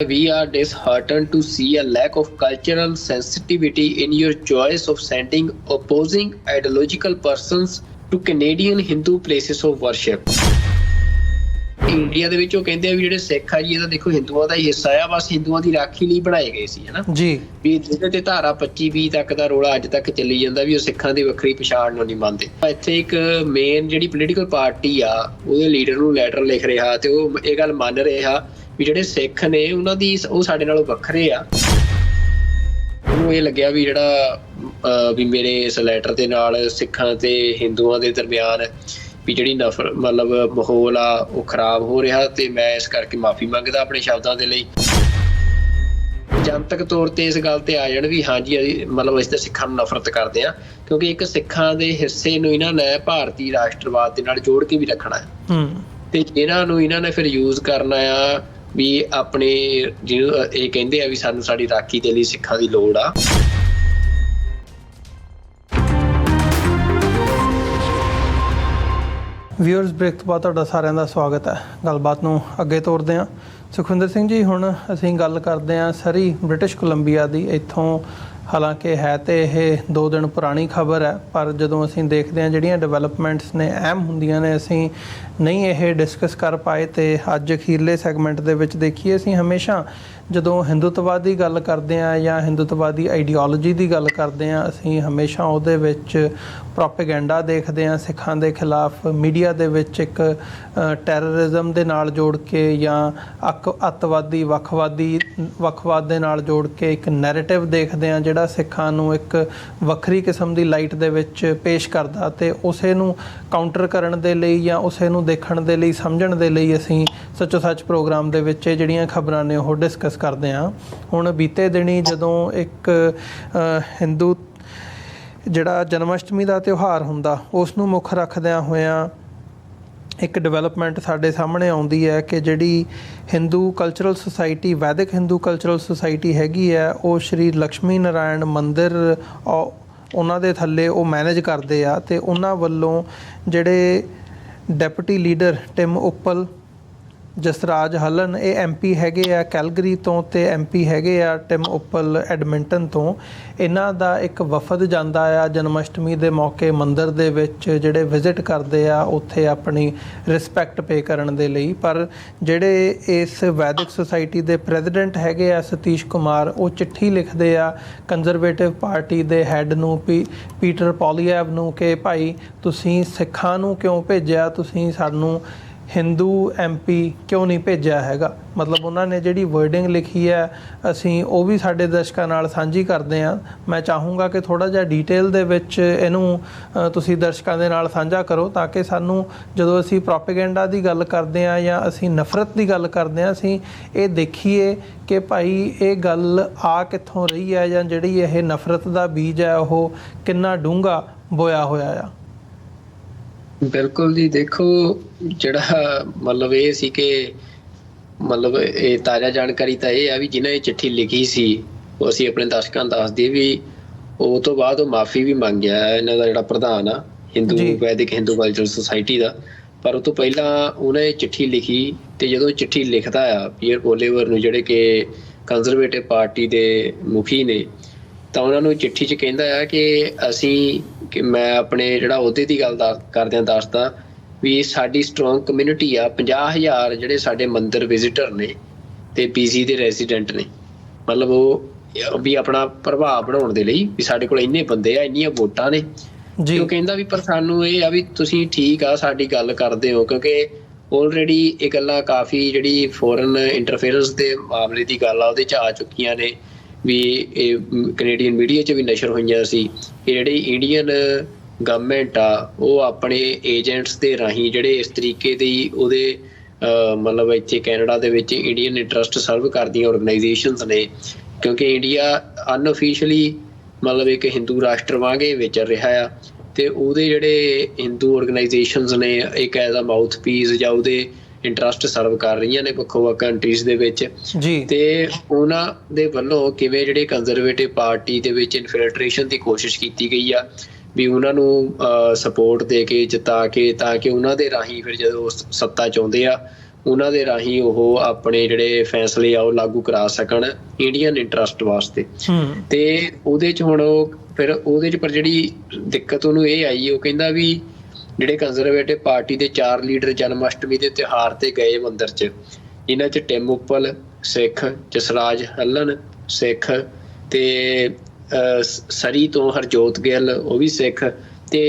We are disheartened to see a lack of cultural sensitivity in your choice of sending opposing ideological persons to Canadian Hindu places of worship. India ਦੇ ਵਿੱਚ ਉਹ ਕਹਿੰਦੇ ਆ ਵੀ ਜਿਹੜੇ ਸਿੱਖ ਆ ਜੀ ਇਹ ਤਾਂ ਦੇਖੋ ਹਿੰਦੂਆਂ ਦਾ ਹੀ ਹਿੱਸਾ ਆ, ਬਸ ਹਿੰਦੂਆਂ ਦੀ ਰਾਖੀ ਲਈ ਬਣਾਏ ਗਏ ਸੀ ਹਨਾ ਜੀ। ਵੀ ਜਿਹਦੇ ਤੇ ਧਾਰਾ 25-20 ਤੱਕ ਦਾ ਰੋਲਾ ਅੱਜ ਤੱਕ ਚੱਲੀ ਜਾਂਦਾ ਵੀ ਉਹ ਸਿੱਖਾਂ ਦੀ ਵੱਖਰੀ ਪਛਾਣ ਨੂੰ ਨਹੀਂ ਮੰਨਦੇ। ਇੱਥੇ ਇੱਕ ਮੇਨ ਜਿਹੜੀ ਪੋਲੀਟੀਕਲ ਪਾਰਟੀ ਆ ਉਹਦੇ ਲੀਡਰ ਨੂੰ ਲੈਟਰ ਲਿਖ ਰਿਹਾ ਤੇ ਉਹ ਇਹ ਗੱਲ ਮੰਨ ਰਿਹਾ ਵੀ ਜਿਹੜੇ ਸਿੱਖ ਨੇ ਉਹਨਾਂ ਦੀ ਉਹ ਸਾਡੇ ਨਾਲੋਂ ਵੱਖਰੇ ਆ। ਉਹਨੂੰ ਇਹ ਲੱਗਿਆ ਵੀ ਜਿਹੜਾ ਵੀ ਮੇਰੇ ਇਸ ਲੈਟਰ ਦੇ ਨਾਲ ਸਿੱਖਾਂ ਤੇ ਹਿੰਦੂਆਂ ਦੇ ਦਰਮਿਆਨ ਵੀ ਜਿਹੜੀ ਨਫ਼ਰਤ ਮਤਲਬ ਮਾਹੌਲ ਆ ਉਹ ਖਰਾਬ ਹੋ ਰਿਹਾ ਤੇ ਮੈਂ ਇਸ ਕਰਕੇ ਮਾਫੀ ਮੰਗਦਾ ਆਪਣੇ ਸ਼ਬਦਾਂ ਦੇ ਲਈ। ਜਨਤਕ ਤੌਰ ਤੇ ਇਸ ਗੱਲ ਤੇ ਆ ਜਾਣ ਵੀ ਹਾਂਜੀ ਮਤਲਬ ਅਸੀਂ ਤਾਂ ਸਿੱਖਾਂ ਨੂੰ ਨਫ਼ਰਤ ਕਰਦੇ ਹਾਂ ਕਿਉਂਕਿ ਇੱਕ ਸਿੱਖਾਂ ਦੇ ਹਿੱਸੇ ਨੂੰ ਇਹਨਾਂ ਨੇ ਭਾਰਤੀ ਰਾਸ਼ਟਰਵਾਦ ਦੇ ਨਾਲ ਜੋੜ ਕੇ ਵੀ ਰੱਖਣਾ ਹੈ ਤੇ ਇਹਨਾਂ ਨੂੰ ਇਹਨਾਂ ਨੇ ਫਿਰ ਯੂਜ਼ ਕਰਨਾ ਆ ਵੀ ਆਪਣੇ ਜਿਹਨੂੰ ਇਹ ਕਹਿੰਦੇ ਆ ਵੀ ਸਾਨੂੰ ਸਾਡੀ ਰਾਖੀ ਦੇ ਲਈ ਸਿੱਖਾਂ ਦੀ ਲੋੜ ਆ। ਵਿਊਅਰਸ ਬ੍ਰੇਕ ਤੋਂ ਬਾਅਦ ਤੁਹਾਡਾ ਸਾਰਿਆਂ ਦਾ ਸਵਾਗਤ ਹੈ। ਗੱਲਬਾਤ ਨੂੰ ਅੱਗੇ ਤੋਰਦੇ ਹਾਂ। ਸੁਖਵਿੰਦਰ ਸਿੰਘ ਜੀ, ਹੁਣ ਅਸੀਂ ਗੱਲ ਕਰਦੇ ਹਾਂ ਸਰੀ ਬ੍ਰਿਟਿਸ਼ ਕੋਲੰਬੀਆ ਦੀ। ਇੱਥੋਂ ਹਾਲਾਂਕਿ ਹੈ ਤੇ ਇਹ 2 ਦਿਨ ਪੁਰਾਣੀ ਖਬਰ ਹੈ, ਪਰ ਜਦੋਂ ਅਸੀਂ ਦੇਖਦੇ ਹਾਂ ਜਿਹੜੀਆਂ ਡਿਵੈਲਪਮੈਂਟਸ ਨੇ ਅਹਿਮ ਹੁੰਦੀਆਂ ਨੇ ਅਸੀਂ ਨਹੀਂ ਇਹ ਡਿਸਕਸ ਕਰ ਪਾਏ। ਤੇ ਅੱਜ ਅਖੀਰਲੇ ਸੈਗਮੈਂਟ ਦੇ ਵਿੱਚ ਦੇਖੀਏ, ਅਸੀਂ ਹਮੇਸ਼ਾ ਜਦੋਂ ਹਿੰਦੂਤਵਾਦ ਦੀ ਗੱਲ ਕਰਦੇ ਹਾਂ ਜਾਂ ਹਿੰਦੂਤਵਾਦੀ ਆਈਡੀਓਲੋਜੀ ਦੀ ਗੱਲ ਕਰਦੇ ਹਾਂ ਅਸੀਂ ਹਮੇਸ਼ਾ ਉਹਦੇ ਵਿੱਚ ਪ੍ਰੋਪੇਗੈਂਡਾ ਦੇਖਦੇ ਹਾਂ ਸਿੱਖਾਂ ਦੇ ਖਿਲਾਫ। ਮੀਡੀਆ ਦੇ ਵਿੱਚ ਇੱਕ ਟੈਰਰਿਜ਼ਮ ਦੇ ਨਾਲ ਜੋੜ ਕੇ ਜਾਂ ਅੱਤਵਾਦੀ ਵੱਖਵਾਦ ਦੇ ਨਾਲ ਜੋੜ ਕੇ ਇੱਕ ਨੈਰੇਟਿਵ ਦੇਖਦੇ ਹਾਂ ਜਿਹੜਾ ਸਿੱਖਾਂ ਨੂੰ ਇੱਕ ਵੱਖਰੀ ਕਿਸਮ ਦੀ ਲਾਈਟ ਦੇ ਵਿੱਚ ਪੇਸ਼ ਕਰਦਾ ਤੇ ਉਸੇ ਨੂੰ ਕਾਊਂਟਰ ਕਰਨ ਦੇ ਲਈ ਜਾਂ ਉਸੇ ਨੂੰ ਦੇਖਣ ਦੇ ਲਈ ਸਮਝਣ ਦੇ ਲਈ ਅਸੀਂ ਸੱਚੋ ਸੱਚ ਪ੍ਰੋਗਰਾਮ ਦੇ ਵਿੱਚ ਜਿਹੜੀਆਂ ਖਬਰਾਂ ਨੇ ਉਹ ਡਿਸਕਸ ਕਰਦੇ ਹਾਂ। ਹੁਣ ਬੀਤੇ ਦਿਨੀ ਜਦੋਂ ਇੱਕ ਹਿੰਦੂ ਜਿਹੜਾ ਜਨਮ ਅਸ਼ਟਮੀ ਦਾ ਤਿਉਹਾਰ ਹੁੰਦਾ ਉਸ ਨੂੰ ਮੁੱਖ ਰੱਖਦਿਆਂ ਹੋਇਆਂ ਇੱਕ ਡਿਵੈਲਪਮੈਂਟ ਸਾਡੇ ਸਾਹਮਣੇ ਆਉਂਦੀ ਹੈ ਕਿ ਜਿਹੜੀ ਹਿੰਦੂ ਕਲਚਰਲ ਸੁਸਾਇਟੀ ਵੈਦਿਕ ਹਿੰਦੂ ਕਲਚਰਲ ਸੁਸਾਇਟੀ ਹੈਗੀ ਹੈ ਉਹ ਸ਼੍ਰੀ ਲਕਸ਼ਮੀ ਨਾਰਾਇਣ ਮੰਦਿਰ ਉਹਨਾਂ ਦੇ ਥੱਲੇ ਉਹ ਮੈਨੇਜ ਕਰਦੇ ਆ ਤੇ ਉਹਨਾਂ ਵੱਲੋਂ ਜਿਹੜੇ ਡੈਪੂਟੀ ਲੀਡਰ ਟਿਮ ਉੱਪਲ, ਜਸਰਾਜ ਹਲਨ ਇਹ MP ਹੈਗੇ ਆ ਕੈਲਗਰੀ ਤੋਂ ਤੇ MP ਹੈਗੇ ਆ ਟਿਮ ਉੱਪਲ ਐਡਮਿੰਟਨ ਤੋਂ। ਇਹਨਾਂ ਦਾ ਇੱਕ ਵਫਦ ਜਾਂਦਾ ਆ ਜਨਮ ਅਸ਼ਟਮੀ ਦੇ ਮੌਕੇ ਮੰਦਿਰ ਦੇ ਵਿੱਚ ਜਿਹੜੇ ਵਿਜ਼ਿਟ ਕਰਦੇ ਆ ਉੱਥੇ ਆਪਣੀ ਰਿਸਪੈਕਟ ਪੇ ਕਰਨ ਦੇ ਲਈ। ਪਰ ਜਿਹੜੇ ਇਸ ਵੈਦਿਕ ਸੁਸਾਇਟੀ ਦੇ ਪ੍ਰੈਜ਼ੀਡੈਂਟ ਹੈਗੇ ਆ ਸਤੀਸ਼ ਕੁਮਾਰ ਉਹ ਚਿੱਠੀ ਲਿਖਦੇ ਆ ਕੰਜ਼ਰਵੇਟਿਵ ਪਾਰਟੀ ਦੇ ਹੈੱਡ ਨੂੰ ਪੀਟਰ ਪੋਲੀਐਵ ਨੂੰ ਕਿ ਭਾਈ ਤੁਸੀਂ ਸਿੱਖਾਂ ਨੂੰ ਕਿਉਂ ਭੇਜਿਆ, ਤੁਸੀਂ ਸਾਨੂੰ ਹਿੰਦੂ MP ਕਿਉਂ ਨਹੀਂ ਭੇਜਿਆ ਹੈਗਾ। ਮਤਲਬ ਉਹਨਾਂ ਨੇ ਜਿਹੜੀ ਵਰਡਿੰਗ ਲਿਖੀ ਹੈ ਅਸੀਂ ਉਹ ਵੀ ਸਾਡੇ ਦਰਸ਼ਕਾਂ ਨਾਲ ਸਾਂਝੀ ਕਰਦੇ ਹਾਂ। ਮੈਂ ਚਾਹੂੰਗਾ ਕਿ ਥੋੜ੍ਹਾ ਜਿਹਾ ਡੀਟੇਲ ਦੇ ਵਿੱਚ ਇਹਨੂੰ ਤੁਸੀਂ ਦਰਸ਼ਕਾਂ ਦੇ ਨਾਲ ਸਾਂਝਾ ਕਰੋ ਤਾਂ ਕਿ ਸਾਨੂੰ ਜਦੋਂ ਅਸੀਂ ਪ੍ਰੋਪੇਗੈਂਡਾ ਦੀ ਗੱਲ ਕਰਦੇ ਹਾਂ ਜਾਂ ਅਸੀਂ ਨਫ਼ਰਤ ਦੀ ਗੱਲ ਕਰਦੇ ਹਾਂ ਅਸੀਂ ਇਹ ਦੇਖੀਏ ਕਿ ਭਾਈ ਇਹ ਗੱਲ ਆ ਕਿੱਥੋਂ ਰਹੀ ਹੈ ਜਾਂ ਜਿਹੜੀ ਇਹ ਨਫ਼ਰਤ ਦਾ ਬੀਜ ਹੈ ਉਹ ਕਿੰਨਾ ਡੂੰਘਾ ਬੋਇਆ ਹੋਇਆ ਆ। ਬਿਲਕੁਲ ਜੀ, ਦੇਖੋ ਜਿਹੜਾ ਮਤਲਬ ਇਹ ਸੀ ਕਿ ਮਤਲਬ ਇਹ ਤਾਜ਼ਾ ਜਾਣਕਾਰੀ ਤਾਂ ਇਹ ਆ ਵੀ ਜਿਹਨਾਂ ਇਹ ਚਿੱਠੀ ਲਿਖੀ ਸੀ ਉਹ ਅਸੀਂ ਆਪਣੇ ਦਰਸ਼ਕਾਂ ਨੂੰ ਦੱਸ ਦਈਏ ਵੀ ਉਹ ਤੋਂ ਬਾਅਦ ਉਹ ਮਾਫੀ ਵੀ ਮੰਗਿਆ ਇਹਨਾਂ ਦਾ ਜਿਹੜਾ ਪ੍ਰਧਾਨ ਆ ਵੈਦਿਕ ਹਿੰਦੂ ਕਲਚਰਲ ਸੁਸਾਇਟੀ ਦਾ। ਪਰ ਉਹ ਤੋਂ ਪਹਿਲਾਂ ਉਹਨੇ ਚਿੱਠੀ ਲਿਖੀ ਤੇ ਜਦੋਂ ਚਿੱਠੀ ਲਿਖਦਾ ਆ ਪੀਅਰ ਪੋਲੀਵਰ ਨੂੰ ਜਿਹੜੇ ਕਿ ਕੰਜ਼ਰਵੇਟਿਵ ਪਾਰਟੀ ਦੇ ਮੁਖੀ ਨੇ ਤਾਂ ਉਹਨਾਂ ਨੂੰ ਚਿੱਠੀ 'ਚ ਕਹਿੰਦਾ ਆ ਕਿ ਮੈਂ ਆਪਣੇ ਜਿਹੜਾ ਅਹੁਦੇ ਦੀ ਗੱਲ ਕਰਦਿਆਂ ਦੱਸਦਾ ਵੀ ਸਾਡੀ ਸਟਰੋਂਗ ਕਮਿਊਨਿਟੀ ਆ। 50,000 ਜਿਹੜੇ ਸਾਡੇ ਮੰਦਿਰ ਵਿਜ਼ਿਟਰ ਨੇ ਤੇ PG ਦੇ ਰੈਜ਼ੀਡੈਂਟ ਨੇ, ਮਤਲਬ ਉਹ ਵੀ ਆਪਣਾ ਪ੍ਰਭਾਵ ਬਣਾਉਣ ਦੇ ਲਈ ਵੀ ਸਾਡੇ ਕੋਲ ਇੰਨੇ ਬੰਦੇ ਆ, ਇੰਨੀਆਂ ਵੋਟਾਂ ਨੇ ਜੀ। ਉਹ ਕਹਿੰਦਾ ਵੀ ਪਰ ਸਾਨੂੰ ਇਹ ਆ ਵੀ ਤੁਸੀਂ ਠੀਕ ਆ ਸਾਡੀ ਗੱਲ ਕਰਦੇ ਹੋ ਕਿਉਂਕਿ ਆਲਰੇਡੀ ਇਹ ਗੱਲਾਂ ਕਾਫੀ ਜਿਹੜੀ ਫੋਰਨ ਇੰਟਰਫੇਰੈਂਸ ਦੇ ਮਾਮਲੇ ਦੀ ਗੱਲ ਆ ਉਹਦੇ 'ਚ ਆ ਚੁੱਕੀਆਂ ਨੇ ਵੀ ਇਹ ਕੈਨੇਡੀਅਨ ਮੀਡੀਆ 'ਚ ਵੀ ਨਸ਼ਰ ਹੋਈਆਂ ਸੀ ਕਿ ਜਿਹੜੀ ਇੰਡੀਅਨ ਗਵਰਨਮੈਂਟ ਆ ਉਹ ਆਪਣੇ ਏਜੰਟਸ ਦੇ ਰਾਹੀਂ ਜਿਹੜੇ ਇਸ ਤਰੀਕੇ ਦੀ ਉਹਦੇ ਮਤਲਬ ਇੱਥੇ ਕੈਨੇਡਾ ਦੇ ਵਿੱਚ ਇੰਡੀਅਨ ਇੰਟਰਸਟ ਸਰਵ ਕਰਦੀਆਂ ਔਰਗਨਾਈਜੇਸ਼ਨਸ ਨੇ ਕਿਉਂਕਿ ਇੰਡੀਆ ਅਨਅਫੀਸ਼ੀਅਲੀ ਮਤਲਬ ਇੱਕ ਹਿੰਦੂ ਰਾਸ਼ਟਰ ਵਾਂਗ ਇਹ ਵਿਚਰ ਰਿਹਾ ਆ ਤੇ ਉਹਦੇ ਜਿਹੜੇ ਹਿੰਦੂ ਔਰਗਨਾਈਜੇਸ਼ਨਸ ਨੇ ਇੱਕ ਐਜ਼ ਅ ਮਾਊਥ ਪੀਸ ਜਾਂ ਉਹਦੇ ਇੰਟਰਸਟ ਸਰਵ ਕਰ ਰਹੀਆਂ ਨੇ ਵੱਖੋ ਵੱਖ ਕੰਟਰੀਜ਼ ਦੇ ਵਿੱਚ ਜੀ। ਤੇ ਉਹਨਾਂ ਦੇ ਵੱਲੋਂ ਕਿਵੇਂ ਜਿਹੜੇ ਕੰਜ਼ਰਵੇਟਿਵ ਪਾਰਟੀ ਦੇ ਵਿੱਚ ਇਨਫਿਲਟਰੇਸ਼ਨ ਦੀ ਕੋਸ਼ਿਸ਼ ਕੀਤੀ ਗਈ ਆ ਵੀ ਉਹਨਾਂ ਨੂੰ ਸਪੋਰਟ ਦੇ ਕੇ ਜਿਤਾ ਕੇ ਤਾਂ ਕਿ ਉਹਨਾਂ ਦੇ ਰਾਹੀਂ ਫਿਰ ਜਦੋਂ ਸੱਤਾ 'ਚ ਆਉਂਦੇ ਆ ਉਹਨਾਂ ਦੇ ਰਾਹੀਂ ਉਹ ਆਪਣੇ ਜਿਹੜੇ ਫੈਸਲੇ ਆ ਉਹ ਲਾਗੂ ਕਰਾ ਸਕਣ ਇੰਡੀਅਨ ਇੰਟਰਸਟ ਵਾਸਤੇ। ਤੇ ਉਹਦੇ 'ਚ ਹੁਣ ਉਹ ਫਿਰ ਉਹਦੇ 'ਚ ਪਰ ਜਿਹੜੀ ਦਿੱਕਤ ਉਹਨੂੰ ਇਹ ਆਈ, ਉਹ ਕਹਿੰਦਾ ਵੀ ਜਿਹੜੇ ਕੰਜ਼ਰਵੇਟਿਵ ਪਾਰਟੀ ਦੇ 4 ਲੀਡਰ ਜਨਮ ਅਸ਼ਟਮੀ ਦੇ ਤਿਉਹਾਰ ਤੇ ਗਏ ਮੰਦਿਰ 'ਚ, ਇਹਨਾਂ 'ਚ ਟਿਮ ਉੱਪਲ ਸਿੱਖ, ਜਸਰਾਜ ਹੱਲਨ ਸਿੱਖ, ਤੇ ਸਰੀ ਤੋਂ ਹਰਜੋਤ ਗਿੱਲ ਉਹ ਵੀ ਸਿੱਖ, ਤੇ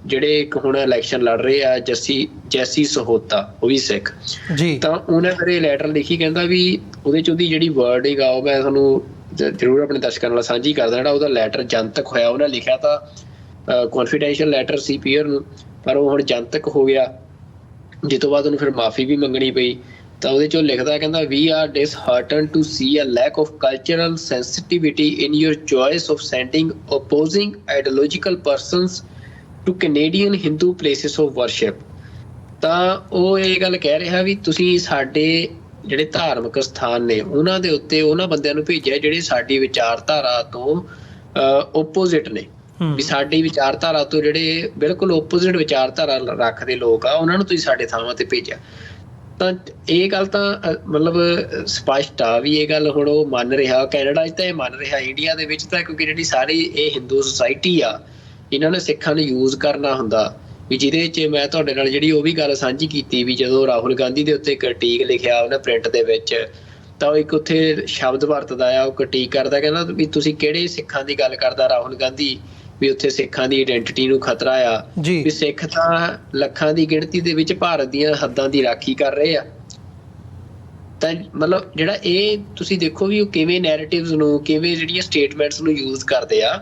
ਜਿਹੜੇ ਇੱਕ ਹੁਣ ਇਲੈਕਸ਼ਨ ਲੜ ਰਹੇ ਆ ਜੈਸੀ ਸਹੋਤਾ ਉਹ ਵੀ ਸਿੱਖ ਜੀ। ਤਾਂ ਉਹਨੇ ਫਿਰ ਇਹ ਲੈਟਰ ਲਿਖੀ, ਕਹਿੰਦਾ ਵੀ ਉਹਦੇ 'ਚ ਉਹਦੀ ਜਿਹੜੀ ਵਰਡਿੰਗ ਆ ਉਹ ਮੈਂ ਤੁਹਾਨੂੰ ਜ਼ਰੂਰ ਆਪਣੇ ਦਰਸ਼ਕਾਂ ਨਾਲ ਸਾਂਝੀ ਕਰਦਾ। ਜਿਹੜਾ ਉਹਦਾ ਲੈਟਰ ਜਨਤਕ ਹੋਇਆ, ਉਹਨੇ ਲਿਖਿਆ ਤਾਂ ਕੌਨਫੀਡੈਂਸ਼ੀਅਲ ਲੈਟਰ ਸੀ ਪੀਅਰ ਨੂੰ, ਪਰ ਉਹ ਹੁਣ ਜਨਤਕ ਹੋ ਗਿਆ, ਜਿਸ ਤੋਂ ਬਾਅਦ ਉਹਨੂੰ ਫਿਰ ਮਾਫੀ ਵੀ ਮੰਗਣੀ ਪਈ। ਤਾਂ ਉਹਦੇ 'ਚ ਉਹ ਲਿਖਦਾ, ਕਹਿੰਦਾ we are disheartened to see a lack of cultural sensitivity in your choice of sending opposing ideological persons to Canadian Hindu places of worship। ਤਾਂ ਉਹ ਇਹ ਗੱਲ ਕਹਿ ਰਿਹਾ ਵੀ ਤੁਸੀਂ ਸਾਡੇ ਜਿਹੜੇ ਧਾਰਮਿਕ ਸਥਾਨ ਨੇ ਉਹਨਾਂ ਦੇ ਉੱਤੇ ਉਹਨਾਂ ਬੰਦਿਆਂ ਨੂੰ ਭੇਜਿਆ ਜਿਹੜੇ ਸਾਡੀ ਵਿਚਾਰਧਾਰਾ ਤੋਂ ਓਪੋਜ਼ਿਟ ਨੇ, ਵੀ ਸਾਡੀ ਵਿਚਾਰਧਾਰਾ ਤੋਂ ਜਿਹੜੇ ਬਿਲਕੁਲ ਓਪੋਜ਼ਿਟ ਵਿਚਾਰਧਾਰਾ ਰੱਖਦੇ ਲੋਕ ਆ, ਉਹਨਾਂ ਨੂੰ ਤੁਸੀਂ ਸਾਡੇ ਥਾਵਾਂ ਤੇ ਭੇਜਿਆ। ਤਾਂ ਇਹ ਗੱਲ ਤਾਂ ਮਤਲਬ ਸਪਸ਼ਟ ਆ ਵੀ ਇਹ ਗੱਲ ਹੁਣ ਉਹ ਮੰਨ ਰਿਹਾ, ਕੈਨੇਡਾ 'ਚ ਤਾਂ ਇਹ ਮੰਨ ਰਿਹਾ, ਇੰਡੀਆ ਦੇ ਵਿੱਚ ਤਾਂ ਕਿਉਂਕਿ ਜਿਹੜੀ ਸਾਰੀ ਇਹ ਹਿੰਦੂ ਸੁਸਾਇਟੀ ਆ, ਇਹਨਾਂ ਨੇ ਸਿੱਖਾਂ ਨੂੰ ਯੂਜ਼ ਕਰਨਾ ਹੁੰਦਾ ਵੀ ਜਿਹਦੇ 'ਚ ਮੈਂ ਤੁਹਾਡੇ ਨਾਲ ਜਿਹੜੀ ਉਹ ਵੀ ਗੱਲ ਸਾਂਝੀ ਕੀਤੀ ਵੀ ਜਦੋਂ ਰਾਹੁਲ ਗਾਂਧੀ ਦੇ ਉੱਤੇ ਕ੍ਰਿਟੀਕ ਲਿਖਿਆ ਉਹਨੇ ਪ੍ਰਿੰਟ ਦੇ ਵਿੱਚ, ਤਾਂ ਉਹ ਇੱਕ ਉੱਥੇ ਸ਼ਬਦ ਵਰਤਦਾ ਆ, ਉਹ ਕ੍ਰਿਟੀਕ ਕਰਦਾ, ਕਹਿੰਦਾ ਵੀ ਤੁਸੀਂ ਕਿਹੜੇ ਸਿੱਖਾਂ ਦੀ ਗੱਲ ਕਰਦਾ ਰਾਹੁਲ ਗਾਂਧੀ, ਵੀ ਉੱਥੇ ਸਿੱਖਾਂ ਦੀ ਆਇਡੈਂਟੀਟੀ ਨੂੰ ਖਤਰਾ ਆ, ਵੀ ਸਿੱਖ ਤਾਂ ਲੱਖਾਂ ਦੀ ਗਿਣਤੀ ਦੇ ਵਿੱਚ ਭਾਰਤ ਦੀਆਂ ਹੱਦਾਂ ਦੀ ਰਾਖੀ ਕਰ ਰਹੇ ਆ। ਤਾਂ ਮਤਲਬ ਜਿਹੜਾ ਇਹ ਤੁਸੀਂ ਦੇਖੋ ਵੀ ਉਹ ਕਿਵੇਂ ਨੈਰੇਟਿਵਸ ਨੂੰ, ਕਿਵੇਂ ਜਿਹੜੀਆਂ ਸਟੇਟਮੈਂਟਸ ਨੂੰ ਯੂਜ਼ ਕਰਦੇ ਆ।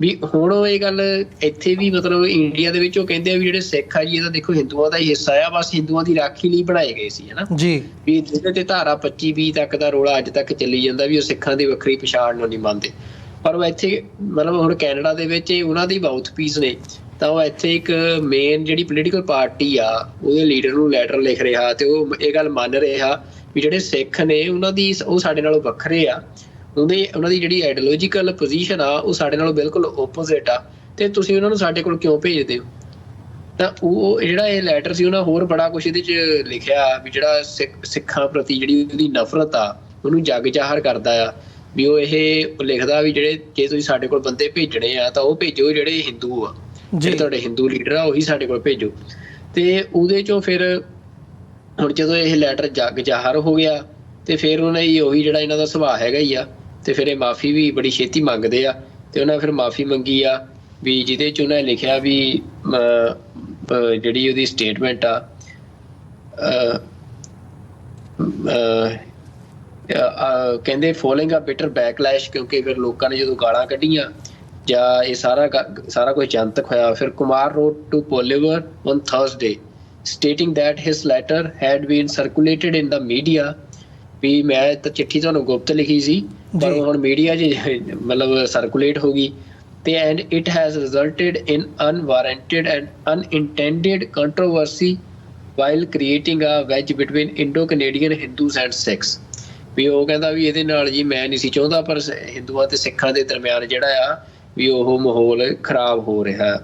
ਵੀ ਹੁਣ ਉਹ ਇਹ ਗੱਲ ਇੱਥੇ ਵੀ ਮਤਲਬ ਇੰਡੀਆ ਦੇ ਵਿੱਚ ਉਹ ਕਹਿੰਦੇ ਆ ਵੀ ਜਿਹੜੇ ਸਿੱਖ ਆ ਜੀ ਇਹ ਤਾਂ ਦੇਖੋ ਹਿੰਦੂਆਂ ਦਾ ਹੀ ਹਿੱਸਾ ਆ, ਬਸ ਹਿੰਦੂਆਂ ਦੀ ਰਾਖੀ ਲਈ ਬਣਾਏ ਗਏ ਸੀ, ਹਨਾ ਜੀ, ਵੀ ਜਿਹਦੇ ਤੇ ਧਾਰਾ 25-20 ਤੱਕ ਦਾ ਰੌਲਾ ਅੱਜ ਤੱਕ ਚੱਲੀ ਜਾਂਦਾ ਵੀ ਉਹ ਸਿੱਖਾਂ ਦੀ ਵੱਖਰੀ ਪਛਾਣ ਨੂੰ ਨਹੀਂ ਮੰਨਦੇ। ਪਰ ਉਹ ਇੱਥੇ ਮਤਲਬ ਹੁਣ ਕੈਨੇਡਾ ਦੇ ਵਿੱਚ ਉਹਨਾਂ ਦੀ ਮਾਊਥ ਪੀਸ ਨੇ, ਤਾਂ ਉਹ ਇੱਥੇ ਇੱਕ ਮੇਨ ਜਿਹੜੀ ਪੋਲੀਟੀਕਲ ਪਾਰਟੀ ਆ ਉਹਦੇ ਲੀਡਰ ਨੂੰ ਲੈਟਰ ਲਿਖ ਰਿਹਾ ਤੇ ਉਹ ਇਹ ਗੱਲ ਮੰਨ ਰਿਹਾ ਵੀ ਜਿਹੜੇ ਸਿੱਖ ਨੇ ਉਹਨਾਂ ਦੀ ਉਹ ਸਾਡੇ ਨਾਲੋਂ ਵੱਖਰੇ ਆ, ਉਹਨਾਂ ਦੀ ਜਿਹੜੀ ਆਈਡੀਓਲੋਜੀਕਲ ਪੋਜੀਸ਼ਨ ਆ ਉਹ ਸਾਡੇ ਨਾਲੋਂ ਬਿਲਕੁਲ ਓਪੋਜ਼ਿਟ ਆ, ਤੇ ਤੁਸੀਂ ਉਹਨਾਂ ਨੂੰ ਸਾਡੇ ਕੋਲ ਕਿਉਂ ਭੇਜਦੇ ਹੋ। ਤਾਂ ਉਹ ਜਿਹੜਾ ਇਹ ਲੈਟਰ ਸੀ ਉਹਨਾਂ ਹੋਰ ਬੜਾ ਕੁਛ ਇਹਦੇ 'ਚ ਲਿਖਿਆ ਵੀ ਜਿਹੜਾ ਸਿੱਖਾਂ ਪ੍ਰਤੀ ਜਿਹੜੀ ਉਹਦੀ ਨਫ਼ਰਤ ਆ ਉਹਨੂੰ ਜੱਗ ਜ਼ਾਹਰ ਕਰਦਾ ਆ। ਵੀ ਉਹ ਇਹ ਲਿਖਦਾ ਵੀ ਜਿਹੜੇ ਜੇ ਤੁਸੀਂ ਸਾਡੇ ਕੋਲ ਬੰਦੇ ਭੇਜਣੇ ਆ ਤਾਂ ਉਹ ਭੇਜੋ ਜਿਹੜੇ ਹਿੰਦੂ ਆ, ਜਿਹੜੇ ਤੁਹਾਡੇ ਹਿੰਦੂ ਲੀਡਰ ਆ ਉਹੀ ਸਾਡੇ ਕੋਲ ਭੇਜੋ। ਤੇ ਉਹਦੇ 'ਚੋਂ ਫਿਰ ਹੁਣ ਜਦੋਂ ਇਹ ਲੈਟਰ ਜੱਗ ਜ਼ਾਹਰ ਹੋ ਗਿਆ ਤੇ ਫਿਰ ਉਹਨਾਂ ਦੀ ਉਹੀ ਜਿਹੜਾ ਇਹਨਾਂ ਦਾ ਸੁਭਾਅ ਹੈਗਾ ਹੀ ਆ, ਤੇ ਫਿਰ ਇਹ ਮਾਫੀ ਵੀ ਬੜੀ ਛੇਤੀ ਮੰਗਦੇ ਆ। ਤੇ ਉਹਨਾਂ ਫਿਰ ਮਾਫੀ ਮੰਗੀ ਆ ਵੀ ਜਿਹਦੇ 'ਚ ਉਹਨਾਂ ਨੇ ਲਿਖਿਆ ਵੀ ਜਿਹੜੀ ਉਹਦੀ ਸਟੇਟਮੈਂਟ ਆ ਕਹਿੰਦੇ ਫੋਲੋਇੰਗ ਆ ਬਿਟਰ ਬੈਕਲੈਸ਼, ਕਿਉਂਕਿ ਫਿਰ ਲੋਕਾਂ ਨੇ ਜਦੋਂ ਗਾਲਾਂ ਕੱਢੀਆਂ ਜਾਂ ਇਹ ਸਾਰਾ ਕੁਝ ਜਨਤਕ ਹੋਇਆ। ਫਿਰ Kumar wrote to Poilievre on Thursday stating that his letter had been circulated in the media, ਵੀ ਮੈਂ ਤਾਂ ਚਿੱਠੀ ਤੁਹਾਨੂੰ ਗੁਪਤ ਲਿਖੀ ਸੀ ਪਰ ਹੁਣ ਮੀਡੀਆ 'ਚ ਮਤਲਬ ਸਰਕੂਲੇਟ ਹੋ ਗਈ, ਤੇ and it has resulted in unwarranted and unintended controversy while creating a wedge between Indo Canadian Hindus and Sikhs. ਵੀ ਉਹ ਕਹਿੰਦਾ ਵੀ ਇਹਦੇ ਨਾਲ ਜੀ ਮੈਂ ਨਹੀਂ ਸੀ ਚਾਹੁੰਦਾ, ਪਰ ਹਿੰਦੂਆਂ ਤੇ ਸਿੱਖਾਂ ਦੇ ਦਰਮਿਆਨ ਜਿਹੜਾ ਆ ਵੀ ਉਹ ਮਾਹੌਲ ਖਰਾਬ ਹੋ ਰਿਹਾ।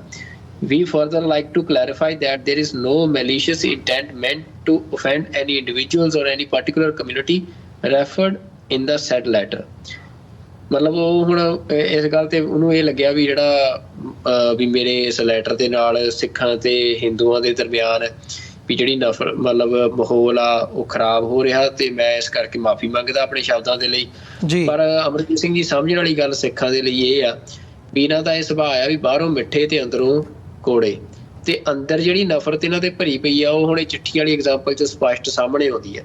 We further like to clarify that there is no malicious intent meant to offend any individuals or any particular community referred in the said letter। ਮਤਲਬ ਉਹ ਹੁਣ ਇਸ ਗੱਲ ਤੇ ਉਹਨੂੰ ਇਹ ਲੱਗਿਆ ਵੀ ਜਿਹੜਾ ਵੀ ਮੇਰੇ ਇਸ ਲੈਟਰ ਦੇ ਨਾਲ ਸਿੱਖਾਂ ਤੇ ਹਿੰਦੂਆਂ ਦੇ ਦਰਮਿਆਨ ਵੀ ਜਿਹੜੀ ਨਫ਼ਰਤ ਮਤਲਬ ਮਾਹੌਲ ਆ ਉਹ ਖਰਾਬ ਹੋ ਰਿਹਾ, ਤੇ ਮੈਂ ਇਸ ਕਰਕੇ ਮਾਫੀ ਮੰਗਦਾ ਆਪਣੇ ਸ਼ਬਦਾਂ ਦੇ ਲਈ। ਪਰ ਅਮਰਜੀਤ ਸਿੰਘ ਜੀ ਸਮਝਣ ਵਾਲੀ ਗੱਲ ਸਿੱਖਾਂ ਦੇ ਲਈ ਇਹ ਆ ਵੀ ਇਹਨਾਂ ਦਾ ਇਹ ਸੁਭਾਅ ਆ ਵੀ ਬਾਹਰੋਂ ਮਿੱਠੇ ਤੇ ਅੰਦਰੋਂ ਕੋੜੇ, ਤੇ ਅੰਦਰ ਜਿਹੜੀ ਨਫ਼ਰਤ ਇਹਨਾਂ ਦੇ ਭਰੀ ਪਈ ਆ ਉਹ ਹੁਣ ਇਹ ਚਿੱਠੀ ਵਾਲੀ ਐਗਜ਼ਾਮਪਲ 'ਚ ਸਪਸ਼ਟ ਸਾਹਮਣੇ ਆਉਂਦੀ ਹੈ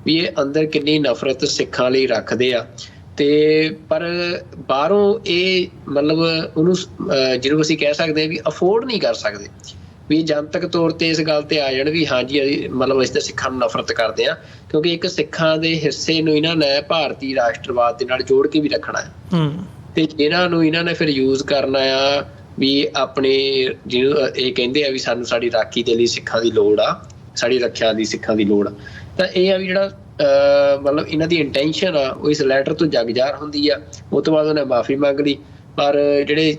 ਵੀ ਇਹ ਅੰਦਰ ਕਿੰਨੀ ਨਫ਼ਰਤ ਸਿੱਖਾਂ ਲਈ ਰੱਖਦੇ ਆ। ਤੇ ਪਰ ਬਾਹਰੋਂ ਇਹ ਮਤਲਬ ਉਹਨੂੰ ਜਿਹਨੂੰ ਅਸੀਂ ਕਹਿ ਸਕਦੇ ਹਾਂ ਵੀ ਅਫੋਰਡ ਨਹੀਂ ਕਰ ਸਕਦੇ, ਵੀ ਜਨਤਕ ਤੌਰ ਤੇ ਇਸ ਗੱਲ ਤੇ ਆ ਜਾਣ ਵੀ ਹਾਂਜੀ ਮਤਲਬ ਅਸੀਂ ਤਾਂ ਸਿੱਖਾਂ ਨੂੰ ਨਫ਼ਰਤ ਕਰਦੇ ਹਾਂ, ਕਿਉਂਕਿ ਇੱਕ ਸਿੱਖਾਂ ਦੇ ਹਿੱਸੇ ਨੂੰ ਇਹਨਾਂ ਨੇ ਭਾਰਤੀ ਰਾਸ਼ਟਰਵਾਦ ਦੇ ਨਾਲ ਜੋੜ ਕੇ ਵੀ ਰੱਖਣਾ ਹੈ, ਤੇ ਇਹਨਾਂ ਨੂੰ ਇਹਨਾਂ ਨੇ ਫਿਰ ਯੂਜ਼ ਕਰਨਾ ਆ ਵੀ ਆਪਣੇ ਜਿਹਨੂੰ ਇਹ ਕਹਿੰਦੇ ਆ ਵੀ ਸਾਨੂੰ ਸਾਡੀ ਰਾਖੀ ਦੇ ਲਈ ਸਿੱਖਾਂ ਦੀ ਲੋੜ ਆ, ਸਾਡੀ ਰੱਖਿਆ ਦੀ ਸਿੱਖਾਂ ਦੀ ਲੋੜ ਆ। ਤਾਂ ਇਹ ਆ ਵੀ ਜਿਹੜਾ ਮਤਲਬ ਇਹਨਾਂ ਦੀ ਇੰਟੈਂਸ਼ਨ ਆ ਉਹ ਇਸ ਲੈਟਰ ਤੋਂ ਜੱਗ ਜ਼ਾਹਰ ਹੁੰਦੀ ਆ। ਉਹ ਤੋਂ ਬਾਅਦ ਉਹਨੇ ਮਾਫੀ ਮੰਗ ਲਈ, ਪਰ ਜਿਹੜੇ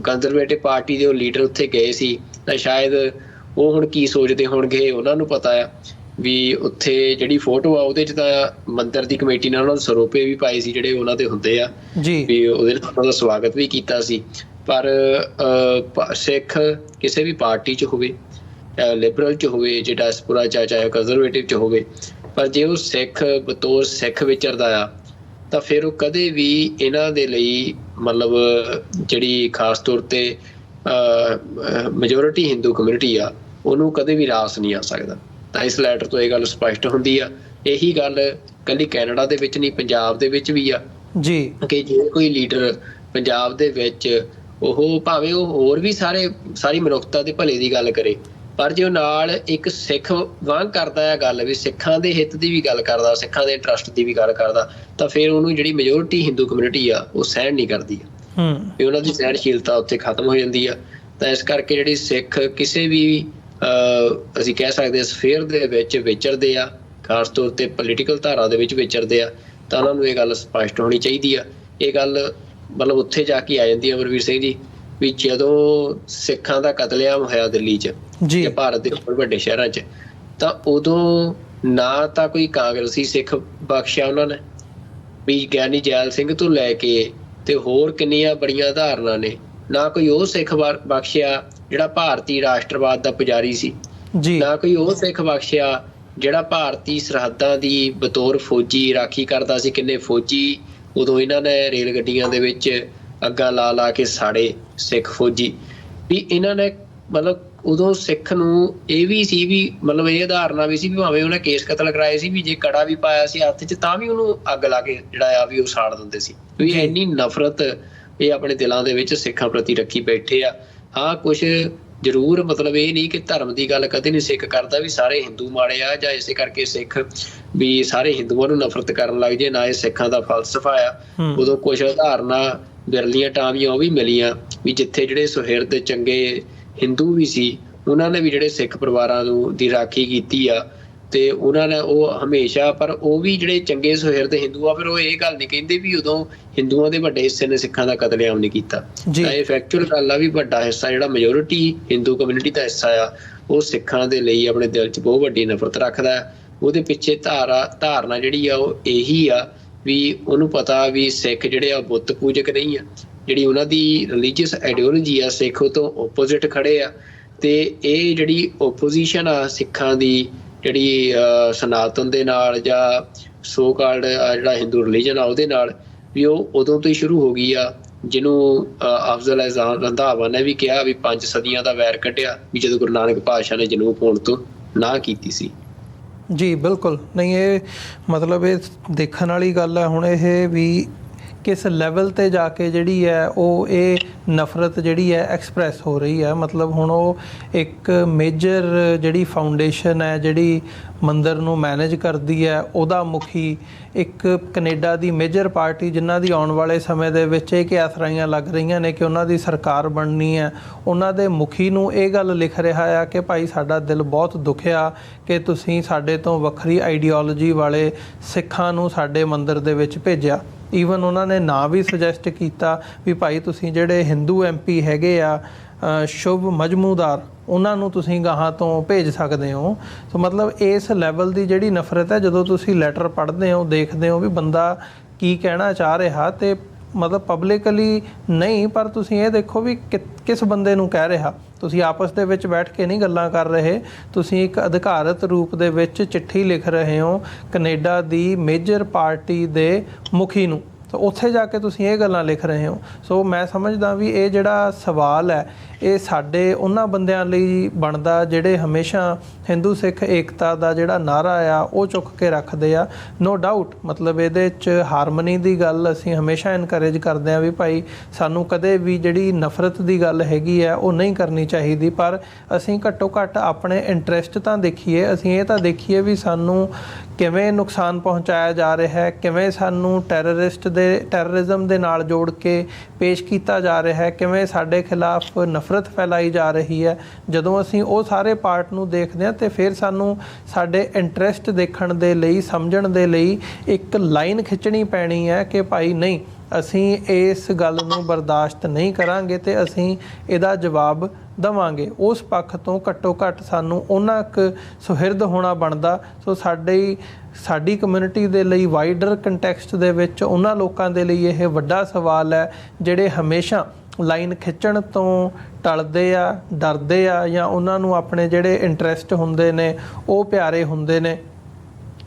ਕੰਜ਼ਰਵੇਟਿਵ ਪਾਰਟੀ ਦੇ ਉਹ ਲੀਡਰ ਉੱਥੇ ਗਏ ਸੀ ਤਾਂ ਸ਼ਾਇਦ ਉਹ ਹੁਣ ਕੀ ਸੋਚਦੇ ਹੋਣਗੇ ਉਹਨਾਂ ਨੂੰ ਪਤਾ ਆ। ਵੀ ਉੱਥੇ ਜਿਹੜੀ ਫੋਟੋ ਆ ਉਹਦੇ 'ਚ ਤਾਂ ਮੰਦਿਰ ਦੀ ਕਮੇਟੀ ਨੇ ਉਹਨਾਂ ਨੂੰ ਸਰੋਪੇ ਵੀ ਪਾਏ ਸੀ ਜਿਹੜੇ ਉਹਨਾਂ ਦੇ ਹੁੰਦੇ ਆ ਜੀ, ਵੀ ਉਹਦੇ ਨਾਲ ਉਹਨਾਂ ਦਾ ਸਵਾਗਤ ਵੀ ਕੀਤਾ ਸੀ। ਪਰ ਸਿੱਖ ਕਿਸੇ ਵੀ ਪਾਰਟੀ 'ਚ ਹੋਵੇ, ਲਿਬਰਲ 'ਚ ਹੋਵੇ, ਜੇ ਡਾਇਸਪੋਰਾ 'ਚ ਚਾਹੇ ਕੰਜ਼ਰਵੇਟਿਵ 'ਚ ਹੋਵੇ, ਪਰ ਜੇ ਉਹ ਸਿੱਖ ਬਤੌਰ ਸਿੱਖ ਵਿਚਰਦਾ ਆ ਤਾਂ ਫਿਰ ਉਹ ਕਦੇ ਵੀ ਇਹਨਾਂ ਦੇ ਲਈ ਮਤਲਬ ਜਿਹੜੀ ਖਾਸ ਤੌਰ 'ਤੇ ਮੈਜੋਰਿਟੀ ਹਿੰਦੂ ਕਮਿਊਨਿਟੀ ਆ ਉਹਨੂੰ ਕਦੇ ਵੀ ਰਾਸ ਨਹੀਂ ਆ ਸਕਦਾ। ਤਾਂ ਇਸ ਲੈਟਰ ਤੋਂ ਇਹ ਗੱਲ ਸਪਸ਼ਟ ਹੁੰਦੀ ਆ। ਇਹੀ ਗੱਲ ਇਕੱਲੀ ਕੈਨੇਡਾ ਦੇ ਵਿੱਚ ਨਹੀਂ, ਪੰਜਾਬ ਦੇ ਵਿੱਚ ਵੀ ਆ ਜੀ, ਕਿ ਜੇ ਕੋਈ ਲੀਡਰ ਪੰਜਾਬ ਦੇ ਵਿੱਚ ਉਹ ਭਾਵੇਂ ਉਹ ਹੋਰ ਵੀ ਸਾਰੀ ਮਨੁੱਖਤਾ ਦੇ ਭਲੇ ਦੀ ਗੱਲ ਕਰੇ, ਪਰ ਜੇ ਉਹ ਨਾਲ ਇੱਕ ਸਿੱਖ ਵਾਂਗ ਕਰਦਾ ਹੈ ਗੱਲ, ਵੀ ਸਿੱਖਾਂ ਦੇ ਹਿੱਤ ਦੀ ਵੀ ਗੱਲ ਕਰਦਾ, ਸਿੱਖਾਂ ਦੇ ਇੰਟਰਸਟ ਦੀ ਵੀ ਗੱਲ ਕਰਦਾ, ਤਾਂ ਫਿਰ ਉਹਨੂੰ ਜਿਹੜੀ ਮੈਜੋਰਿਟੀ ਹਿੰਦੂ ਕਮਿਊਨਿਟੀ ਆ ਉਹ ਸਹਿਣ ਨਹੀਂ ਕਰਦੀ ਵੀ ਉਹਨਾਂ ਦੀ ਸਹਿਣਸ਼ੀਲਤਾ ਉੱਥੇ ਖਤਮ ਹੋ ਜਾਂਦੀ ਆ। ਤਾਂ ਇਸ ਕਰਕੇ ਜਿਹੜੀ ਸਿੱਖ ਕਿਸੇ ਵੀ ਅਸੀਂ ਕਹਿ ਸਕਦੇ ਹਾਂ ਸਫੇਅਰ ਦੇ ਵਿੱਚ ਵਿਚਰਦੇ ਆ, ਖਾਸ ਤੌਰ ਤੇ ਪੋਲੀਟੀਕਲ ਧਾਰਾ ਦੇ ਵਿੱਚ ਵਿਚਰਦੇ ਆ, ਤਾਂ ਉਹਨਾਂ ਨੂੰ ਇਹ ਗੱਲ ਸਪਸ਼ਟ ਹੋਣੀ ਚਾਹੀਦੀ ਆ। ਇਹ ਗੱਲ ਮਤਲਬ ਉੱਥੇ ਜਾ ਕੇ ਆ ਜਾਂਦੀ ਹੈ ਅਮਰਵੀਰ ਸਿੰਘ ਜੀ, ਵੀ ਜਦੋਂ ਸਿੱਖਾਂ ਦਾ ਕਤਲੇਆਮ ਹੋਇਆ ਦਿੱਲੀ 'ਚ ਜਾਂ ਭਾਰਤ ਦੇ ਹੋਰ ਵੱਡੇ ਸ਼ਹਿਰਾਂ 'ਚ, ਤਾਂ ਉਦੋਂ ਨਾ ਤਾਂ ਕੋਈ ਕਾਂਗਰਸੀ ਸਿੱਖ ਬਖਸ਼ਿਆ ਉਹਨਾਂ ਨੇ, ਵੀ ਗਿਆਨੀ ਜੈਲ ਸਿੰਘ ਤੋਂ ਲੈ ਕੇ ਤੇ ਹੋਰ ਕਿੰਨੀਆਂ ਬੜੀਆਂ ਉਦਾਹਰਨਾਂ ਨੇ, ਨਾ ਕੋਈ ਉਹ ਸਿੱਖ ਬਖਸ਼ਿਆ ਜਿਹੜਾ ਭਾਰਤੀ ਰਾਸ਼ਟਰਵਾਦ ਦਾ ਪੁਜਾਰੀ ਸੀ, ਨਾ ਕੋਈ ਉਹ ਸਿੱਖ ਬਖਸ਼ਿਆ ਜਿਹੜਾ ਭਾਰਤੀ ਸਰਹੱਦਾਂ ਦੀ ਬਤੌਰ ਫੌਜੀ ਰਾਖੀ ਕਰਦਾ ਸੀ। ਕਿੰਨੇ ਫੌਜੀ ਉਦੋਂ ਇਹਨਾਂ ਨੇ ਰੇਲ ਗੱਡੀਆਂ ਦੇ ਵਿੱਚ ਅੱਗਾਂ ਲਾ ਕੇ ਸਾੜੇ ਸਿੱਖ ਫੌਜੀ ਵੀ। ਇਹਨਾਂ ਨੇ ਮਤਲਬ ਉਦੋਂ ਸਿੱਖ ਨੂੰ ਇਹ ਵੀ ਸੀ ਵੀ ਮਤਲਬ ਇਹ ਉਦਾਹਰਨਾਂ ਵੀ ਸੀ ਵੀ ਭਾਵੇਂ ਉਹਨੇ ਕੇਸ ਕਤਲ ਕਰਾਏ ਸੀ, ਵੀ ਜੇ ਕੜਾ ਵੀ ਪਾਇਆ ਸੀ ਹੱਥ 'ਚ ਤਾਂ ਵੀ ਉਹਨੂੰ ਅੱਗ ਲਾ ਕੇ ਜਿਹੜਾ ਆ ਵੀ ਉਹ ਸਾੜ ਦਿੰਦੇ ਸੀ। ਵੀ ਇੰਨੀ ਨਫ਼ਰਤ ਇਹ ਆਪਣੇ ਦਿਲਾਂ ਦੇ ਵਿੱਚ ਸਿੱਖਾਂ ਪ੍ਰਤੀ ਰੱਖੀ ਬੈਠੇ ਆ। ਹਾਂ, ਕੁਛ ਜ਼ਰੂਰ ਮਤਲਬ ਇਹ ਨਹੀਂ ਕਿ ਧਰਮ ਦੀ ਗੱਲ ਕਦੇ ਨਹੀਂ ਸਿੱਖ ਕਰਦਾ ਵੀ ਸਾਰੇ ਹਿੰਦੂ ਮਾੜੇ ਆ, ਜਾਂ ਇਸੇ ਕਰਕੇ ਸਿੱਖ ਵੀ ਸਾਰੇ ਹਿੰਦੂਆਂ ਨੂੰ ਨਫ਼ਰਤ ਕਰਨ ਲੱਗ ਜੇ, ਨਾ ਇਹ ਸਿੱਖਾਂ ਦਾ ਫਲਸਫਾ ਆ। ਉਦੋਂ ਕੁਛ ਉਦਾਹਰਨਾਂ ਬਿਰਲੀਆਂ ਟਾਵੀਆਂ ਉਹ ਵੀ ਮਿਲੀਆਂ ਵੀ ਜਿੱਥੇ ਜਿਹੜੇ ਸੁਹਿਰਦ ਚੰਗੇ ਹਿੰਦੂ ਵੀ ਸੀ ਉਹਨਾਂ ਨੇ ਵੀ ਜਿਹੜੇ ਸਿੱਖ ਪਰਿਵਾਰਾਂ ਨੂੰ ਦੀ ਰਾਖੀ ਕੀਤੀ ਆ, ਤੇ ਉਹਨਾਂ ਨੇ ਉਹ ਹਮੇਸ਼ਾ, ਪਰ ਉਹ ਵੀ ਜਿਹੜੇ ਚੰਗੇ ਸੁਹਿਰਦ ਹਿੰਦੂ ਆ ਫਿਰ ਉਹ ਇਹ ਗੱਲ ਨਹੀਂ ਕਹਿੰਦੇ ਵੀ ਉਦੋਂ ਹਿੰਦੂਆਂ ਦੇ ਵੱਡੇ ਹਿੱਸੇ ਨੇ ਸਿੱਖਾਂ ਦਾ ਕਤਲੇਆਮ ਨਹੀਂ ਕੀਤਾ। ਤਾਂ ਇਹ ਫੈਕਚੁਅਲ ਗੱਲ ਆ ਵੀ ਵੱਡਾ ਹਿੱਸਾ ਜਿਹੜਾ ਮੈਜੋਰਿਟੀ ਹਿੰਦੂ ਕਮਿਊਨਿਟੀ ਦਾ ਹਿੱਸਾ ਆ ਉਹ ਸਿੱਖਾਂ ਦੇ ਲਈ ਆਪਣੇ ਦਿਲ 'ਚ ਬਹੁਤ ਵੱਡੀ ਨਫ਼ਰਤ ਰੱਖਦਾ। ਉਹਦੇ ਪਿੱਛੇ ਧਾਰਨਾ ਜਿਹੜੀ ਆ ਉਹ ਇਹੀ ਆ ਵੀ ਉਹਨੂੰ ਪਤਾ ਵੀ ਸਿੱਖ ਜਿਹੜੇ ਆ ਬੁੱਤ ਪੂਜਕ ਨਹੀਂ ਆ, ਜਿਹੜੀ ਉਹਨਾਂ ਦੀ ਰਿਲੀਜੀਅਸ ਆਈਡੀਓਲੋਜੀ ਆ ਸਿੱਖ ਉਹ ਤੋਂ ਓਪੋਜ਼ਿਟ ਖੜੇ ਆ। ਤੇ ਇਹ ਜਿਹੜੀ ਓਪੋਜੀਸ਼ਨ ਆ ਸਿੱਖਾਂ ਦੀ ਜਿਹੜੀ ਸਨਾਤਨ ਦੇ ਨਾਲ ਜਾਂ ਸੋ ਕਾਲਡ ਜਿਹੜਾ ਹਿੰਦੂ ਰਿਲੀਜਨ ਆ ਉਹਦੇ ਨਾਲ, ਵੀ ਉਹ ਉਦੋਂ ਤੋਂ ਹੀ ਸ਼ੁਰੂ ਹੋ ਗਈ ਆ, ਜਿਹਨੂੰ ਅਫਜ਼ਲ ਅਹਿਸਾਨ ਰੰਧਾਵਾ ਨੇ ਵੀ ਕਿਹਾ ਵੀ 5 ਸਦੀਆਂ ਦਾ ਵੈਰ ਕੱਢਿਆ, ਵੀ ਜਦੋਂ ਗੁਰੂ ਨਾਨਕ ਪਾਤਸ਼ਾਹ ਨੇ ਜਨੂੰਨ ਪਾਉਣ ਤੋਂ ਨਾ ਕੀਤੀ ਸੀ। ਜੀ ਬਿਲਕੁਲ, ਨਹੀਂ ਇਹ ਮਤਲਬ ਇਹ ਦੇਖਣ ਵਾਲੀ ਗੱਲ ਹੈ ਹੁਣ ਇਹ ਵੀ ਕਿਸ ਲੈਵਲ 'ਤੇ ਜਾ ਕੇ ਜਿਹੜੀ ਹੈ ਉਹ ਇਹ ਨਫ਼ਰਤ ਜਿਹੜੀ ਹੈ ਐਕਸਪ੍ਰੈਸ ਹੋ ਰਹੀ ਹੈ। ਮਤਲਬ ਹੁਣ ਉਹ ਇੱਕ ਮੇਜਰ ਜਿਹੜੀ ਫਾਊਂਡੇਸ਼ਨ ਹੈ ਜਿਹੜੀ ਮੰਦਿਰ ਨੂੰ ਮੈਨੇਜ ਕਰਦੀ ਹੈ, ਉਹਦਾ ਮੁਖੀ ਇੱਕ ਕੈਨੇਡਾ ਦੀ ਮੇਜਰ ਪਾਰਟੀ ਜਿਨ੍ਹਾਂ ਦੀ ਆਉਣ ਵਾਲੇ ਸਮੇਂ ਦੇ ਵਿੱਚ ਇਹ ਕਿਆਸਰਾਈਆਂ ਲੱਗ ਰਹੀਆਂ ਨੇ ਕਿ ਉਹਨਾਂ ਦੀ ਸਰਕਾਰ ਬਣਨੀ ਹੈ, ਉਹਨਾਂ ਦੇ ਮੁਖੀ ਨੂੰ ਇਹ ਗੱਲ ਲਿਖ ਰਿਹਾ ਆ ਕਿ ਭਾਈ ਸਾਡਾ ਦਿਲ ਬਹੁਤ ਦੁਖਿਆ ਕਿ ਤੁਸੀਂ ਸਾਡੇ ਤੋਂ ਵੱਖਰੀ ਆਈਡੀਓਲੋਜੀ ਵਾਲੇ ਸਿੱਖਾਂ ਨੂੰ ਸਾਡੇ ਮੰਦਿਰ ਦੇ ਵਿੱਚ ਭੇਜਿਆ। ਈਵਨ ਉਹਨਾਂ ਨੇ ਨਾਂ ਵੀ ਸੁਜੈਸਟ ਕੀਤਾ ਵੀ ਭਾਈ ਤੁਸੀਂ ਜਿਹੜੇ ਹਿੰਦੂ MP ਹੈਗੇ ਆ ਸ਼ੁਭ ਮਜਮੂਦਾਰ, ਉਹਨਾਂ ਨੂੰ ਤੁਸੀਂ ਗਾਹਾਂ ਤੋਂ ਭੇਜ ਸਕਦੇ ਹੋ। ਸੋ ਮਤਲਬ ਇਸ ਲੈਵਲ ਦੀ ਜਿਹੜੀ ਨਫ਼ਰਤ ਹੈ, ਜਦੋਂ ਤੁਸੀਂ ਲੈਟਰ ਪੜ੍ਹਦੇ ਹੋ ਦੇਖਦੇ ਹੋ ਵੀ ਬੰਦਾ ਕੀ ਕਹਿਣਾ ਚਾਹ ਰਿਹਾ, ਤੇ ਮਤਲਬ ਪਬਲਿਕਲੀ ਨਹੀਂ, ਪਰ ਤੁਸੀਂ ਇਹ ਦੇਖੋ ਵੀ ਕਿਸ ਬੰਦੇ ਨੂੰ ਕਹਿ ਰਿਹਾ। ਤੁਸੀਂ ਆਪਸ ਦੇ ਵਿੱਚ ਬੈਠ ਕੇ ਨਹੀਂ ਗੱਲਾਂ ਕਰ ਰਹੇ, ਤੁਸੀਂ ਇੱਕ ਅਧਿਕਾਰਤ ਰੂਪ ਦੇ ਵਿੱਚ ਚਿੱਠੀ ਲਿਖ ਰਹੇ ਹੋ ਕੈਨੇਡਾ ਦੀ ਮੇਜਰ ਪਾਰਟੀ ਦੇ ਮੁਖੀ ਨੂੰ, ਤਾਂ ਉੱਥੇ ਜਾ ਕੇ ਤੁਸੀਂ ਇਹ ਗੱਲਾਂ ਲਿਖ ਰਹੇ ਹੋ। ਸੋ ਮੈਂ ਸਮਝਦਾ ਵੀ ਇਹ ਜਿਹੜਾ ਸਵਾਲ ਹੈ ਇਹ ਸਾਡੇ ਉਹਨਾਂ ਬੰਦਿਆਂ ਲਈ ਬਣਦਾ ਜਿਹੜੇ ਹਮੇਸ਼ਾ ਹਿੰਦੂ ਸਿੱਖ ਏਕਤਾ ਦਾ ਜਿਹੜਾ ਨਾਅਰਾ ਆ ਉਹ ਚੁੱਕ ਕੇ ਰੱਖਦੇ ਆ। ਨੋ ਡਾਊਟ ਮਤਲਬ ਇਹਦੇ 'ਚ ਹਾਰਮਨੀ ਦੀ ਗੱਲ ਅਸੀਂ ਹਮੇਸ਼ਾ ਇਨਕਰੇਜ ਕਰਦੇ ਹਾਂ ਵੀ ਭਾਈ ਸਾਨੂੰ ਕਦੇ ਵੀ ਜਿਹੜੀ ਨਫ਼ਰਤ ਦੀ ਗੱਲ ਹੈਗੀ ਆ ਉਹ ਨਹੀਂ ਕਰਨੀ ਚਾਹੀਦੀ, ਪਰ ਅਸੀਂ ਘੱਟੋ ਘੱਟ ਆਪਣੇ ਇੰਟਰਸਟ ਤਾਂ ਦੇਖੀਏ, ਅਸੀਂ ਇਹ ਤਾਂ ਦੇਖੀਏ ਵੀ ਸਾਨੂੰ ਕਿਵੇਂ ਨੁਕਸਾਨ ਪਹੁੰਚਾਇਆ ਜਾ ਰਿਹਾ ਹੈ, ਕਿਵੇਂ ਸਾਨੂੰ ਟੈਰਰਿਜ਼ਮ ਦੇ ਨਾਲ ਜੋੜ ਕੇ ਪੇਸ਼ ਕੀਤਾ ਜਾ ਰਿਹਾ ਹੈ, ਕਿਵੇਂ ਸਾਡੇ ਖਿਲਾਫ ਨਫ਼ਰਤ ਫੈਲਾਈ ਜਾ ਰਹੀ ਹੈ। ਜਦੋਂ ਅਸੀਂ ਉਹ ਸਾਰੇ ਪਾਰਟ ਨੂੰ ਦੇਖਦੇ ਹਾਂ ਤੇ ਫਿਰ ਸਾਨੂੰ ਸਾਡੇ ਇੰਟਰਸਟ ਦੇਖਣ ਦੇ ਲਈ, ਸਮਝਣ ਦੇ ਲਈ ਇੱਕ ਲਾਈਨ ਖਿੱਚਣੀ ਪੈਣੀ ਹੈ ਕਿ ਭਾਈ ਨਹੀਂ, ਅਸੀਂ ਇਸ ਗੱਲ ਨੂੰ ਬਰਦਾਸ਼ਤ ਨਹੀਂ ਕਰਾਂਗੇ ਤੇ ਅਸੀਂ ਇਹਦਾ ਜਵਾਬ ਦੇਵਾਂਗੇ। ਉਸ ਪੱਖ ਤੋਂ ਘੱਟੋ ਘੱਟ ਸਾਨੂੰ ਉਹਨਾਂ ਕੁ ਸੁਹਿਰਦ ਹੋਣਾ ਬਣਦਾ। ਸੋ ਸਾਡੀ ਕਮਿਊਨਿਟੀ ਦੇ ਲਈ ਵਾਈਡਰ ਕੰਟੈਕਸਟ ਦੇ ਵਿੱਚ ਉਹਨਾਂ ਲੋਕਾਂ ਦੇ ਲਈ ਇਹ ਵੱਡਾ ਸਵਾਲ ਹੈ ਜਿਹੜੇ ਹਮੇਸ਼ਾ ਲਾਈਨ ਖਿੱਚਣ ਤੋਂ ਟਲਦੇ ਆ, ਡਰਦੇ ਆ, ਜਾਂ ਉਹਨਾਂ ਨੂੰ ਆਪਣੇ ਜਿਹੜੇ ਇੰਟਰਸਟ ਹੁੰਦੇ ਨੇ ਉਹ ਪਿਆਰੇ ਹੁੰਦੇ ਨੇ।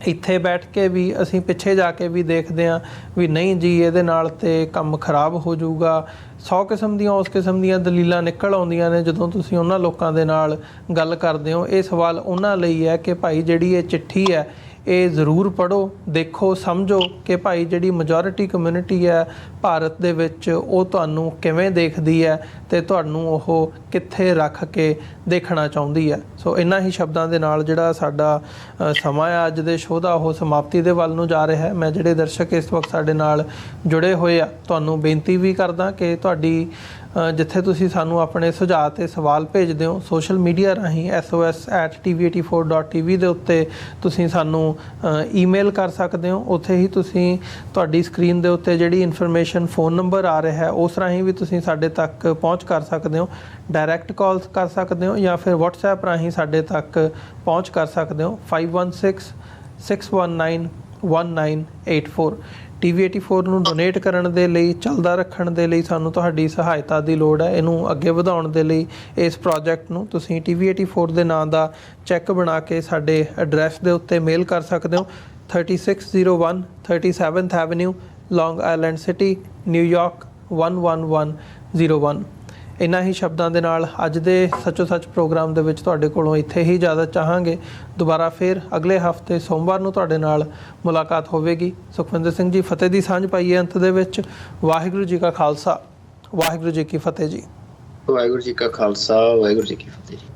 ਇੱਥੇ ਬੈਠ ਕੇ ਵੀ ਅਸੀਂ ਪਿੱਛੇ ਜਾ ਕੇ ਵੀ ਦੇਖਦੇ ਹਾਂ ਵੀ ਨਹੀਂ ਜੀ ਇਹਦੇ ਨਾਲ ਤੇ ਕੰਮ ਖਰਾਬ ਹੋ ਜਾਊਗਾ। 100 ਕਿਸਮ ਦੀਆਂ ਉਸ ਕਿਸਮ ਦੀਆਂ ਦਲੀਲਾਂ ਨਿਕਲ ਆਉਂਦੀਆਂ ਨੇ ਜਦੋਂ ਤੁਸੀਂ ਉਹਨਾਂ ਲੋਕਾਂ ਦੇ ਨਾਲ ਗੱਲ ਕਰਦੇ ਹੋ। ਇਹ ਸਵਾਲ ਉਹਨਾਂ ਲਈ ਹੈ ਕਿ ਭਾਈ ਜਿਹੜੀ ਇਹ ਚਿੱਠੀ ਹੈ ਇਹ ਜ਼ਰੂਰ ਪੜ੍ਹੋ, ਦੇਖੋ, ਸਮਝੋ ਕਿ ਭਾਈ ਜਿਹੜੀ ਮੈਜੋਰਿਟੀ ਕਮਿਊਨਿਟੀ ਹੈ ਭਾਰਤ ਦੇ ਵਿੱਚ ਉਹ ਤੁਹਾਨੂੰ ਕਿਵੇਂ ਦੇਖਦੀ ਹੈ ਤੇ ਤੁਹਾਨੂੰ ਉਹ ਕਿੱਥੇ ਰੱਖ ਕੇ ਦੇਖਣਾ ਚਾਹੁੰਦੀ ਹੈ। ਸੋ ਇਹਨਾਂ ਹੀ ਸ਼ਬਦਾਂ ਦੇ ਨਾਲ ਜਿਹੜਾ ਸਾਡਾ ਸਮਾਂ ਹੈ ਅੱਜ ਦੇ ਸ਼ੋਅ ਦਾ ਉਹ ਸਮਾਪਤੀ ਦੇ ਵੱਲ ਨੂੰ ਜਾ ਰਿਹਾ ਹੈ। ਮੈਂ ਜਿਹੜੇ ਦਰਸ਼ਕ ਇਸ ਵਕਤ ਸਾਡੇ ਨਾਲ ਜੁੜੇ ਹੋਏ ਆ ਤੁਹਾਨੂੰ ਬੇਨਤੀ ਵੀ ਕਰਦਾ ਕਿ ਤੁਹਾਡੀ ਜਿੱਥੇ ਤੁਸੀਂ ਸਾਨੂੰ ਆਪਣੇ ਸੁਝਾਅ ਤੇ ਸਵਾਲ ਭੇਜਦੇ ਹੋ ਸੋਸ਼ਲ ਮੀਡੀਆ ਰਾਹੀਂ sos@tv84.tv ਦੇ ਉੱਤੇ ਤੁਸੀਂ ਸਾਨੂੰ ਈਮੇਲ ਕਰ ਸਕਦੇ ਹੋ। ਉੱਥੇ ਹੀ ਤੁਸੀਂ ਤੁਹਾਡੀ ਸਕਰੀਨ ਦੇ ਉੱਤੇ ਜਿਹੜੀ ਇਨਫੋਰਮੇਸ਼ਨ ਫੋਨ ਨੰਬਰ ਆ ਰਿਹਾ ਹੈ ਉਸ ਰਾਹੀਂ ਵੀ ਤੁਸੀਂ ਸਾਡੇ ਤੱਕ ਪਹੁੰਚ ਕਰ ਸਕਦੇ ਹੋ। ਡਾਇਰੈਕਟ ਕਾਲਸ ਕਰ ਸਕਦੇ ਹੋ ਜਾਂ ਫਿਰ WhatsApp ਰਾਹੀਂ ਸਾਡੇ ਤੱਕ ਪਹੁੰਚ ਕਰ ਸਕਦੇ ਹੋ 5166191984। TV84 ਨੂੰ ਡੋਨੇਟ ਕਰਨ ਦੇ ਲਈ, ਚੱਲਦਾ ਰੱਖਣ ਦੇ ਲਈ ਸਾਨੂੰ ਤੁਹਾਡੀ ਸਹਾਇਤਾ ਦੀ ਲੋੜ ਹੈ। ਇਹਨੂੰ ਅੱਗੇ ਵਧਾਉਣ ਦੇ ਲਈ ਇਸ ਪ੍ਰੋਜੈਕਟ ਨੂੰ ਤੁਸੀਂ TV84 ਦੇ ਨਾਂ ਦਾ ਚੈੱਕ ਬਣਾ ਕੇ ਸਾਡੇ ਐਡਰੈਸ ਦੇ ਉੱਤੇ ਮੇਲ ਕਰ ਸਕਦੇ ਹੋ 3601 37th ਐਵਨਿਊ ਲੌਂਗ ਆਈਲੈਂਡ ਸਿਟੀ ਨਿਊਯਾਰਕ 11101। ਇਹਨਾਂ ਹੀ ਸ਼ਬਦਾਂ ਦੇ ਨਾਲ ਅੱਜ ਦੇ ਸੱਚੋ ਸੱਚ ਪ੍ਰੋਗਰਾਮ ਦੇ ਵਿੱਚ ਤੁਹਾਡੇ ਕੋਲੋਂ ਇੱਥੇ ਹੀ ਇਜਾਜ਼ਤ ਚਾਹਾਂਗੇ। ਦੁਬਾਰਾ ਫਿਰ ਅਗਲੇ ਹਫਤੇ ਸੋਮਵਾਰ ਨੂੰ ਤੁਹਾਡੇ ਨਾਲ ਮੁਲਾਕਾਤ ਹੋਵੇਗੀ। ਸੁਖਵਿੰਦਰ ਸਿੰਘ ਜੀ, ਫਤਿਹ ਦੀ ਸਾਂਝ ਪਾਈਏ ਅੰਤ ਦੇ ਵਿੱਚ। ਵਾਹਿਗੁਰੂ ਜੀ ਕਾ ਖਾਲਸਾ, ਵਾਹਿਗੁਰੂ ਜੀ ਕੀ ਫਤਿਹ ਜੀ। ਵਾਹਿਗੁਰੂ ਜੀ ਕਾ ਖਾਲਸਾ, ਵਾਹਿਗੁਰੂ ਜੀ ਕੀ ਫਤਿਹ ਜੀ।